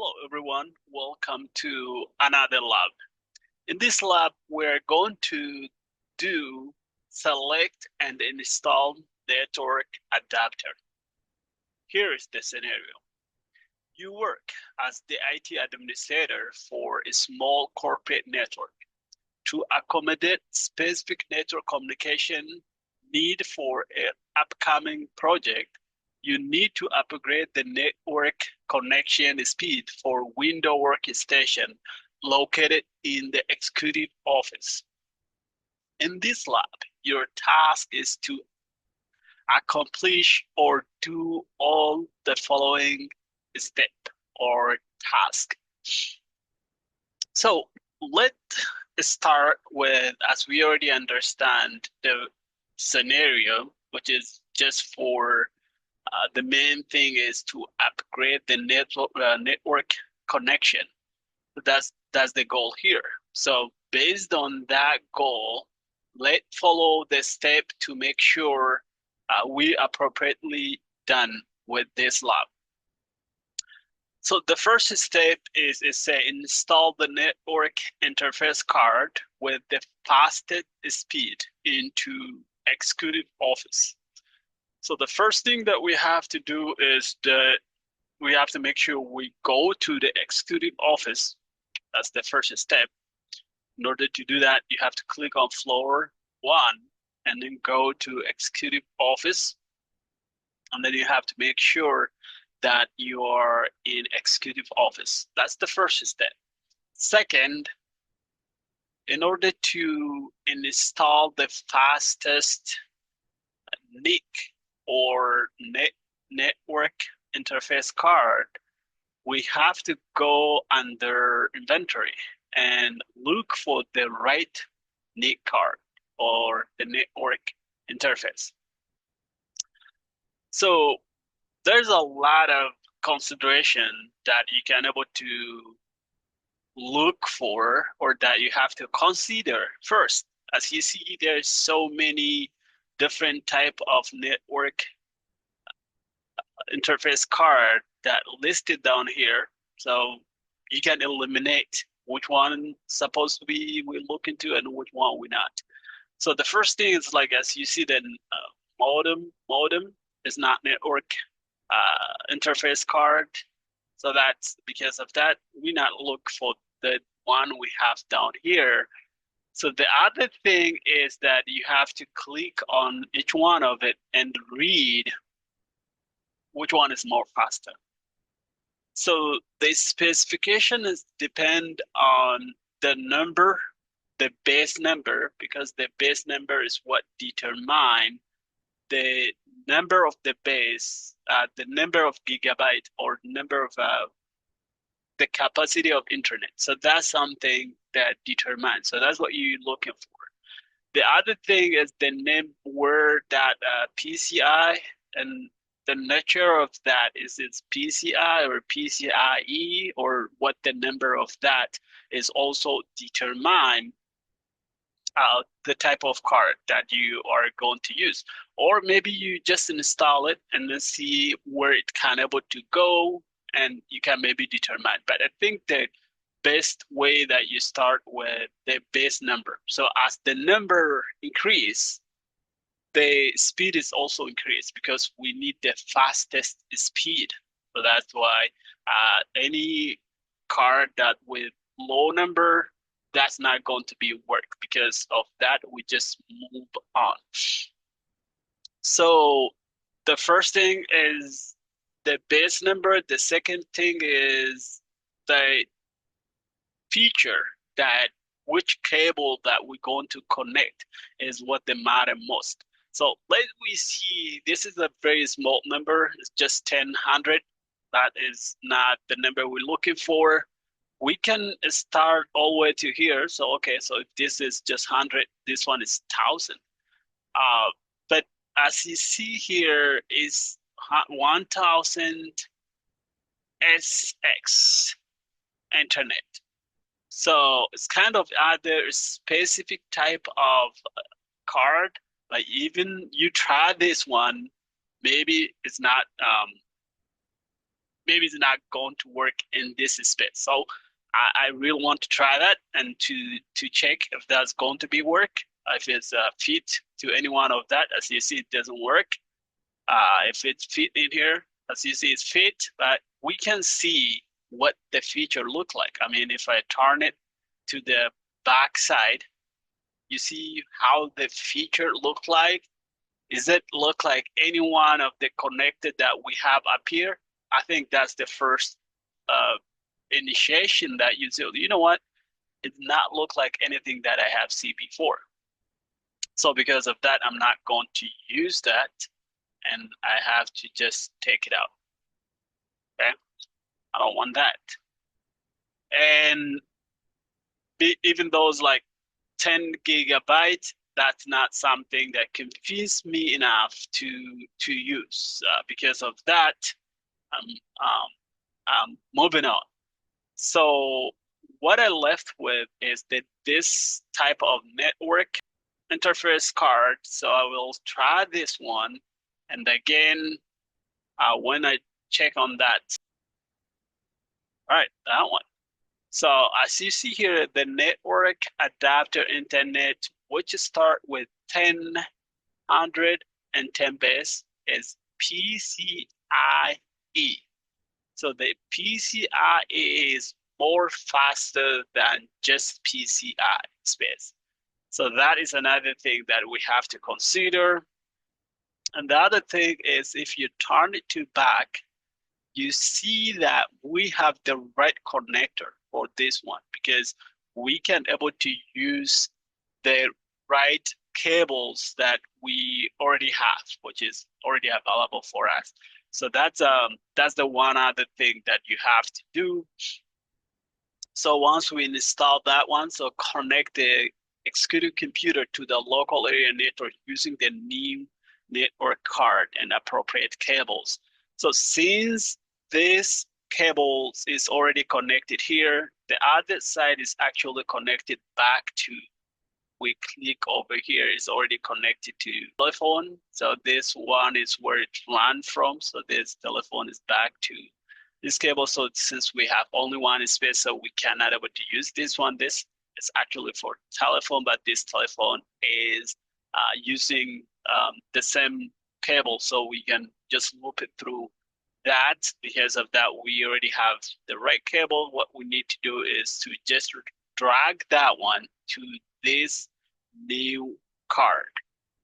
Hello everyone, welcome to another lab. In this lab, we're going to do select and install network adapter. Here is the scenario. You work as the IT administrator for a small corporate network. To accommodate specific network communication need for an upcoming project, you need to upgrade the network connection speed for Windows workstation located in the executive office. In this lab, your task is to accomplish or do all the following step or task. So let's start with, as we already understand the scenario, which is just for the main thing is to upgrade the network connection. That's the goal here. So based on that goal, let's follow the step to make sure we appropriately done with this lab. So the first step is say install the network interface card with the fastest speed into Executive Office. So the first thing that we have to do is we have to make sure we go to the Executive Office. That's the first step. In order to do that, you have to click on floor 1 and then go to Executive Office. And then you have to make sure that you are in Executive Office. That's the first step. Second, in order to install the fastest NIC or network interface card, we have to go under inventory and look for the right NIC card or the network interface. So there's a lot of consideration that you can able to look for or that you have to consider first. As you see, there's so many different type of network interface card that listed down here. So you can eliminate which one supposed to be we look into and which one we not. So the first thing is like as you see the modem is not network interface card. So that's because of that, we not look for the one we have down here. So the other thing is that you have to click on each one of it and read which one is more faster. So the specification is depend on the number, the base number, because the base number is what determine the number of the base, the number of gigabyte or number of the capacity of internet. So that's something that determines. So that's what you're looking for. The other thing is the name where that PCI and the nature of that is it's PCI or PCIe or what the number of that is also determine the type of card that you are going to use. Or maybe you just install it and then see where it can able to go and you can maybe determine. But I think the best way that you start with the base number. So as the number increase, the speed is also increased because we need the fastest speed. So that's why any card that with low number, that's not going to be work. Because of that, we just move on. So the first thing is the base number. The second thing is the feature that which cable that we're going to connect is what they matter most. So let we see, this is a very small number, it's just 1000. That is not the number we're looking for. We can start all the way to here. So, okay, so if this is just 100, this one is 1000. But as you see here is 1000 SX internet. So it's kind of either a specific type of card, like even you try this one, maybe it's not maybe it's not going to work in this space. So I really want to try that and to check if that's going to be work, if it's fit to any one of that. As you see, it doesn't work. If it's fit in here, as you see, it's fit, but we can see what the feature look like. I mean, if I turn it to the back side, you see how the feature look like. Is it look like any one of the connected that we have up here? I think that's the first initiation that you say, you know what? It not look like anything that I have seen before. So because of that, I'm not going to use that, and I have to just take it out. Okay, I don't want that. And even though it's like 10 gigabytes, that's not something that convinced me enough to use. Because of that, I'm moving on. So what I left with is that this type of network interface card. So I will try this one, and again, when I check on that, all right, that one. So as you see here, the network adapter internet, which start with 10/110 base, is PCIe. So the PCIe is more faster than just PCI space. So that is another thing that we have to consider. And the other thing is, if you turn it to back, you see that we have the right connector for this one, because we can able to use the right cables that we already have, which is already available for us. So that's the one other thing that you have to do. So once we install that one, so connect the executive computer to the local area network using the new network card and appropriate cables. So since this cable is already connected here, the other side is actually connected back to, we click over here, is already connected to telephone. So this one is where it ran from. So this telephone is back to this cable. So since we have only one space, so we cannot able to use this one. This is actually for telephone, but this telephone is using the same cable, so we can just loop it through that. Because of that, we already have the right cable. What we need to do is to just drag that one to this new card.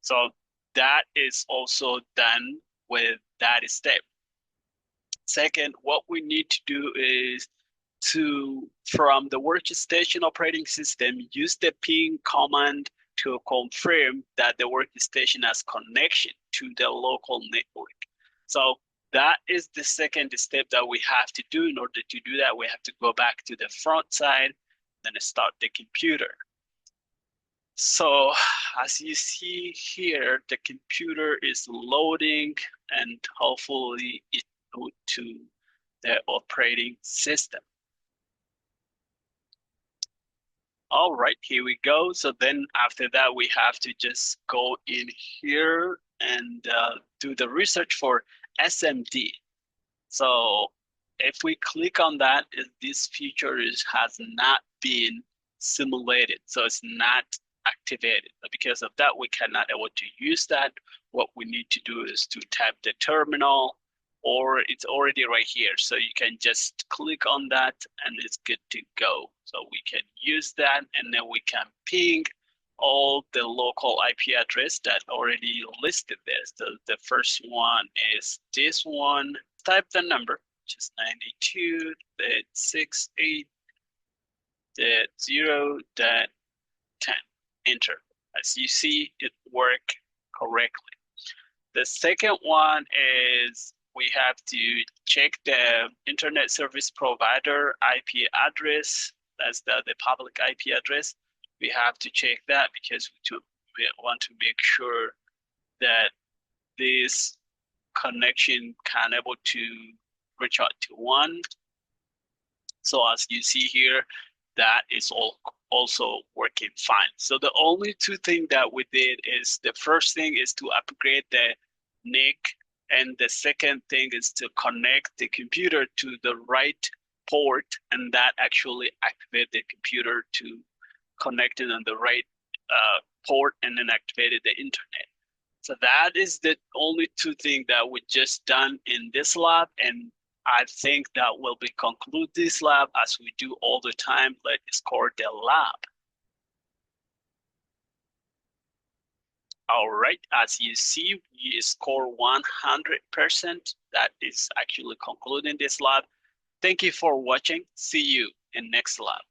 So that is also done with that step. Second, what we need to do is to, from the workstation operating system, use the ping command to confirm that the workstation has connection to the local network. So that is the second step that we have to do. In order to do that, we have to go back to the front side, then start the computer. So as you see here, the computer is loading, and hopefully it goes to the operating system. All right, here we go. So then after that, we have to just go in here and do the research for SMD. So if we click on that, this feature has not been simulated, so it's not activated. Because of that, we cannot able to use that. What we need to do is to tap the terminal, or it's already right here. So you can just click on that and it's good to go. So we can use that, and then we can ping all the local IP address that already listed there. So the first one is this one. Type the number, which is 92.68.0.10. Enter. As you see, it worked correctly. The second one is we have to check the internet service provider IP address. That's the public IP address. We have to check that because we want to make sure that this connection can able to reach out to one. So as you see here, that is also working fine. So the only two things that we did is, the first thing is to upgrade the NIC And the second thing is to connect the computer to the right port, and that actually activate the computer to connecting on the right port and then activated the internet. So that is the only two things that we just done in this lab, and I think that will be conclude this lab as we do all the time. Let's score the lab. All right, as you see, we score 100%. That is actually concluding this lab. Thank you for watching. See you in next lab.